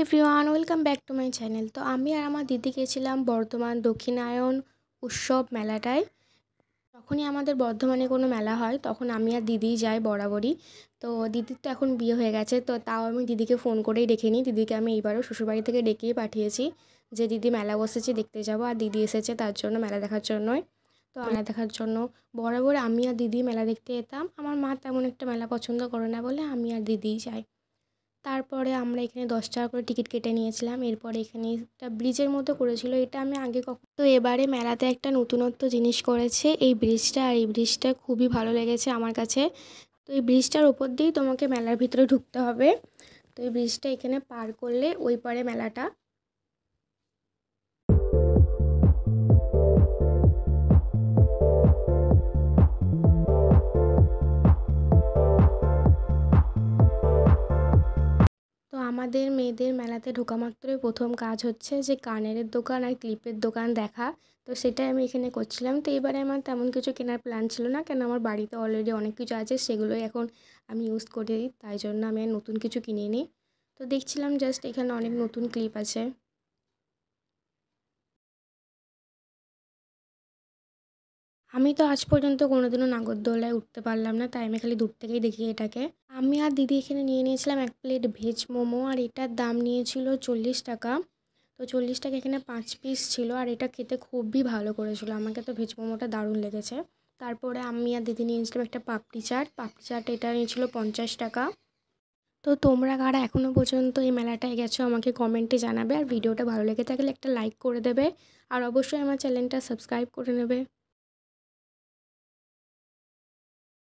Everyone, welcome back to my channel. তো আমি আর আমার দিদি গেছিলাম বর্ধমান দক্ষিণায়ন উৎসব মেলাটায়। যখনই আমাদের বর্ধমানে কোনো মেলা হয় তখন আমি আর দিদিই যাই বরাবরই। তো দিদির তো এখন বিয়ে হয়ে গেছে, তো তাও আমি দিদিকে ফোন করেই ডেকে নিই। দিদিকে আমি এইবারও শ্বশুরবাড়ি থেকে ডেকেই পাঠিয়েছি যে দিদি মেলা বসেছে, দেখতে যাবো। আর দিদি এসেছে তার জন্য, মেলা দেখার জন্যই। তো মেলা দেখার জন্য বরাবর আমি আর দিদি মেলা দেখতে যেতাম। আমার মা তেমন একটা মেলা পছন্দ করে না বলে আমি আর দিদিই যাই। তারপরে আমরা এখানে 10 টাকা করে টিকিট কেটে নিয়েছিলাম। এরপরে এখানে একটা ব্রিজের মতো করেছিল, এটা আমি আগে কখনো, তো এবারে মেলাতে একটা নতুনত্ব জিনিস করেছে এই ব্রিজটা। আর এই ব্রিজটা খুবই ভালো লেগেছে আমার কাছে। তো এই ব্রিজটার ওপর দিয়েই তোমাকে মেলার ভিতরে ঢুকতে হবে। তো এই ব্রিজটা এখানে পার করলে ওই পারে মেলাটা। তো আমাদের মেয়েদের মেলাতে ঢোকা মাত্রই প্রথম কাজ হচ্ছে যে কানের দোকান আর ক্লিপের দোকান দেখা। তো সেটাই আমি এখানে করছিলাম। তো এবারে আমার তেমন কিছু কেনার প্ল্যান ছিল না, কেন আমার বাড়িতে অলরেডি অনেক কিছু আছে, সেগুলোই এখন আমি ইউজ করি। তাই জন্য আমি আর নতুন কিছু কিনিনি। তো দেখছিলাম জাস্ট এখানে অনেক নতুন ক্লিপ আছে। আমি তো আজ পর্যন্ত কোনোদিনও নাগরদোলায় উঠতে পারলাম না, তাই আমি খালি দূর থেকেই দেখি এটাকে। আমি আর দিদি এখানে নিয়ে নিয়েছিলাম 1 প্লেট ভেজ মোমো, আর এটার দাম নিয়েছিল 40 টাকা। তো 40 টাকা এখানে 5 পিস ছিল, আর এটা খেতে খুবই ভালো করেছিল। আমাকে তো ভেজ মোমোটা দারুণ লেগেছে। তারপরে আমি আর দিদি নিয়ে নিয়েছিলাম একটা পাপড়ি চাট। পাপড়ি চাট এটা নিয়েছিল 50 টাকা। তো তোমরা কারা এখনও পর্যন্ত এই মেলাটায় গেছো আমাকে কমেন্টে জানাবে। আর ভিডিওটা ভালো লেগে থাকলে একটা লাইক করে দেবে, আর অবশ্যই আমার চ্যানেলটা সাবস্ক্রাইব করে নেবে।